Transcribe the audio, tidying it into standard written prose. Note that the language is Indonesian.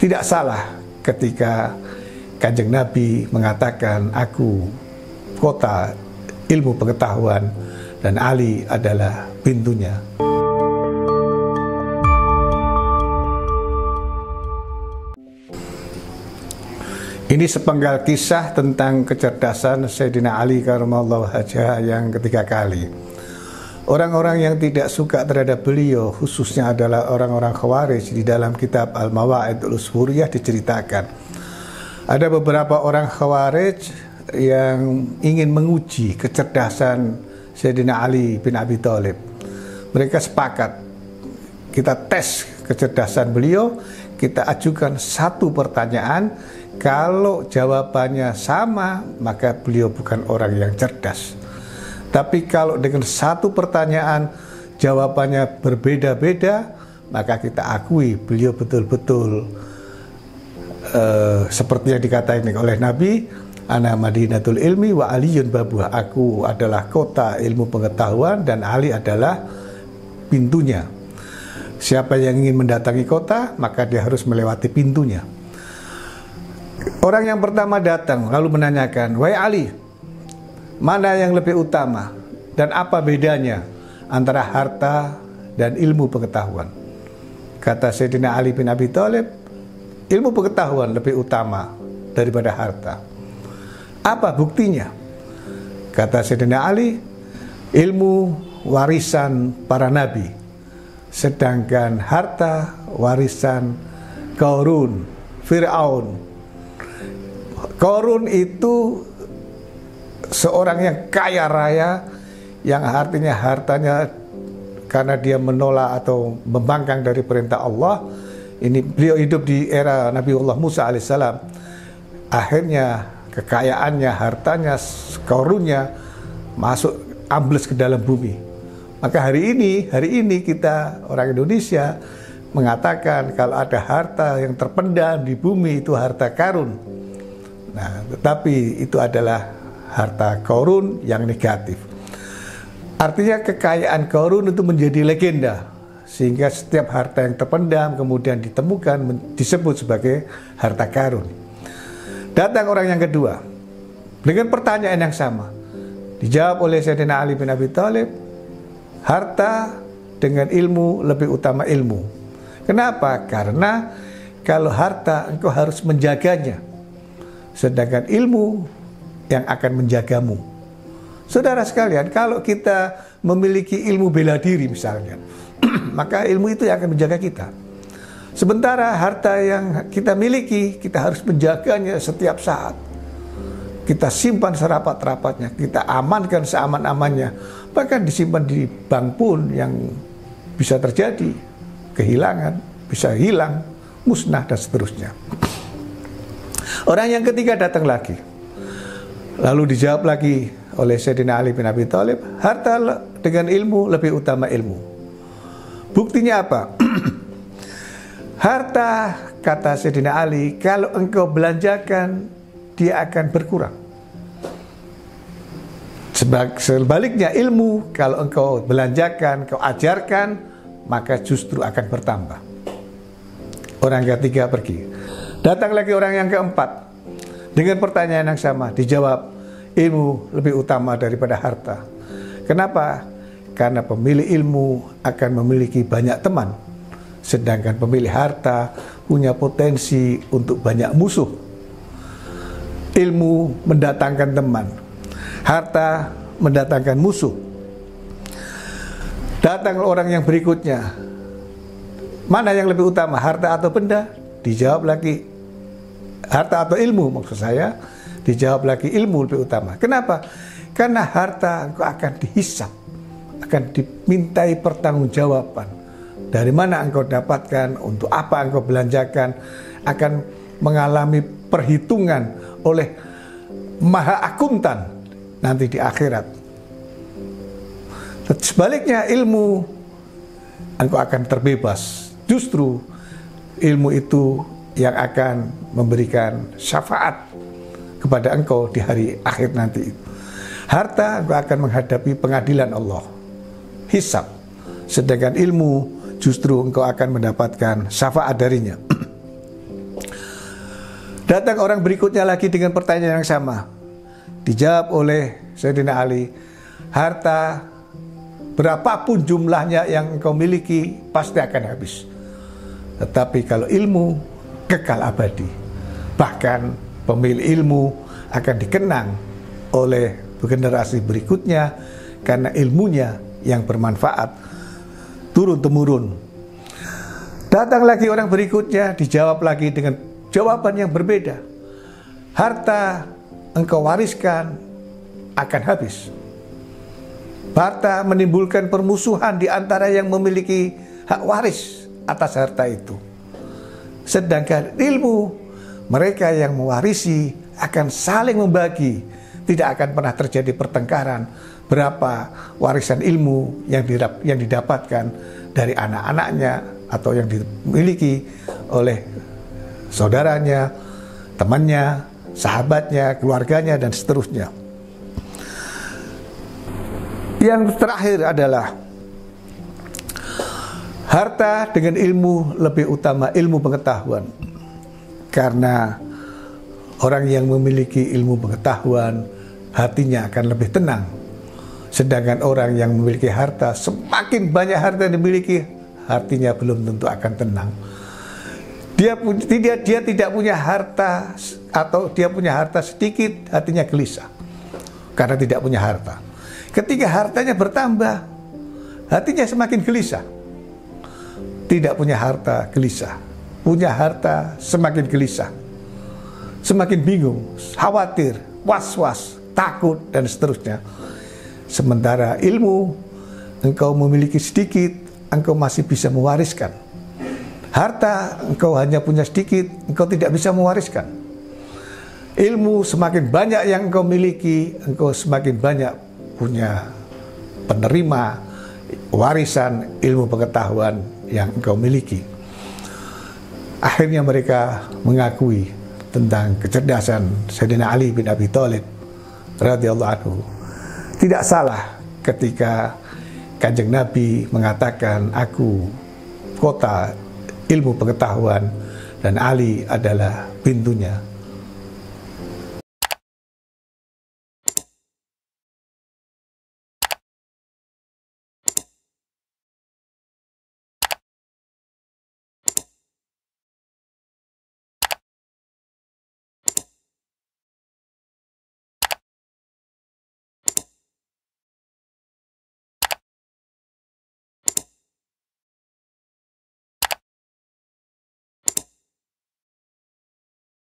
Tidak salah ketika Kanjeng Nabi mengatakan, aku kota ilmu pengetahuan dan Ali adalah pintunya. Ini sepenggal kisah tentang kecerdasan Sayyidina Ali karramallahu wajhah yang ketiga kali. Orang-orang yang tidak suka terhadap beliau, khususnya adalah orang-orang Khawarij, di dalam kitab Al-Mawa'idul Usfuriyah diceritakan. Ada beberapa orang Khawarij yang ingin menguji kecerdasan Sayyidina Ali bin Abi Thalib. Mereka sepakat, kita tes kecerdasan beliau, kita ajukan satu pertanyaan. Kalau jawabannya sama, maka beliau bukan orang yang cerdas. Tapi kalau dengan satu pertanyaan jawabannya berbeda-beda, maka kita akui beliau betul-betul seperti yang dikatakan oleh Nabi, ana madinatul ilmi wa aliyun babuha. Aku adalah kota ilmu pengetahuan dan Ali adalah pintunya. Siapa yang ingin mendatangi kota, maka dia harus melewati pintunya. Orang yang pertama datang lalu menanyakan, wahai Ali, mana yang lebih utama dan apa bedanya antara harta dan ilmu pengetahuan? Kata Sayyidina Ali bin Abi Thalib, ilmu pengetahuan lebih utama daripada harta. Apa buktinya? Kata Sayyidina Ali, ilmu warisan para nabi, sedangkan harta warisan Qarun, Fir'aun. Qarun itu seorang yang kaya raya, yang artinya hartanya karena dia menolak atau membangkang dari perintah Allah. Ini beliau hidup di era Nabiullah Musa alaihissalam. Akhirnya kekayaannya, hartanya, Qarunnya masuk ambles ke dalam bumi. Maka hari ini kita orang Indonesia mengatakan kalau ada harta yang terpendam di bumi itu harta karun. Nah, tetapi itu adalah harta Qarun yang negatif. Artinya kekayaan Qarun itu menjadi legenda, sehingga setiap harta yang terpendam kemudian ditemukan disebut sebagai harta karun. Datang orang yang kedua dengan pertanyaan yang sama, dijawab oleh Sayyidina Ali bin Abi Thalib, harta dengan ilmu lebih utama ilmu. Kenapa? Karena kalau harta engkau harus menjaganya, sedangkan ilmu yang akan menjagamu. Saudara sekalian, kalau kita memiliki ilmu bela diri misalnya, maka ilmu itu yang akan menjaga kita. Sementara harta yang kita miliki, kita harus menjaganya setiap saat. Kita simpan serapat-rapatnya, kita amankan seaman-amannya. Bahkan disimpan di bank pun yang bisa terjadi kehilangan, bisa hilang, musnah dan seterusnya. Orang yang ketiga datang lagi, lalu dijawab lagi oleh Sayyidina Ali bin Abi Thalib, harta dengan ilmu lebih utama ilmu. Buktinya apa? Harta, kata Sayyidina Ali, kalau engkau belanjakan, dia akan berkurang. Sebaliknya ilmu, kalau engkau belanjakan, kau ajarkan, maka justru akan bertambah. Orang ketiga pergi. Datang lagi orang yang keempat dengan pertanyaan yang sama, dijawab ilmu lebih utama daripada harta. Kenapa? Karena pemilik ilmu akan memiliki banyak teman, sedangkan pemilik harta punya potensi untuk banyak musuh. Ilmu mendatangkan teman, harta mendatangkan musuh. Datang orang yang berikutnya, mana yang lebih utama, harta atau benda? Dijawab lagi, harta atau ilmu maksud saya. Dijawab lagi ilmu lebih utama. Kenapa? Karena harta engkau akan dihisap, akan dimintai pertanggungjawaban. Dari mana engkau dapatkan, untuk apa engkau belanjakan, akan mengalami perhitungan oleh Maha Akuntan nanti di akhirat. Sebaliknya ilmu, engkau akan terbebas. Justru ilmu itu yang akan memberikan syafaat kepada engkau di hari akhir nanti. Harta engkau akan menghadapi pengadilan Allah, hisab. Sedangkan ilmu justru engkau akan mendapatkan syafaat darinya. Datang orang berikutnya lagi dengan pertanyaan yang sama. Dijawab oleh Sayyidina Ali, harta berapapun jumlahnya yang engkau miliki pasti akan habis. Tetapi kalau ilmu kekal abadi. Bahkan pemilik ilmu akan dikenang oleh generasi berikutnya karena ilmunya yang bermanfaat turun-temurun. Datang lagi orang berikutnya, dijawab lagi dengan jawaban yang berbeda. Harta engkau wariskan akan habis. Harta menimbulkan permusuhan di antara yang memiliki hak waris atas harta itu. Sedangkan ilmu, mereka yang mewarisi akan saling membagi. Tidak akan pernah terjadi pertengkaran berapa warisan ilmu yang didapatkan dari anak-anaknya atau yang dimiliki oleh saudaranya, temannya, sahabatnya, keluarganya, dan seterusnya. Yang terakhir adalah harta dengan ilmu lebih utama ilmu pengetahuan. Karena orang yang memiliki ilmu pengetahuan hatinya akan lebih tenang. Sedangkan orang yang memiliki harta, semakin banyak harta yang dimiliki, hatinya belum tentu akan tenang. Dia tidak punya harta, atau dia punya harta sedikit, hatinya gelisah karena tidak punya harta. Ketika hartanya bertambah, hatinya semakin gelisah. Tidak punya harta, gelisah. Punya harta, semakin gelisah. Semakin bingung, khawatir, was-was, takut, dan seterusnya. Sementara ilmu, engkau memiliki sedikit, engkau masih bisa mewariskan. Harta, engkau hanya punya sedikit, engkau tidak bisa mewariskan. Ilmu, semakin banyak yang engkau miliki, engkau semakin banyak punya penerima warisan ilmu pengetahuan yang engkau miliki. Akhirnya mereka mengakui tentang kecerdasan Sayyidina Ali bin Abi Thalib radhiyallahu anhu. Tidak salah ketika Kanjeng Nabi mengatakan, aku kota ilmu pengetahuan dan Ali adalah pintunya.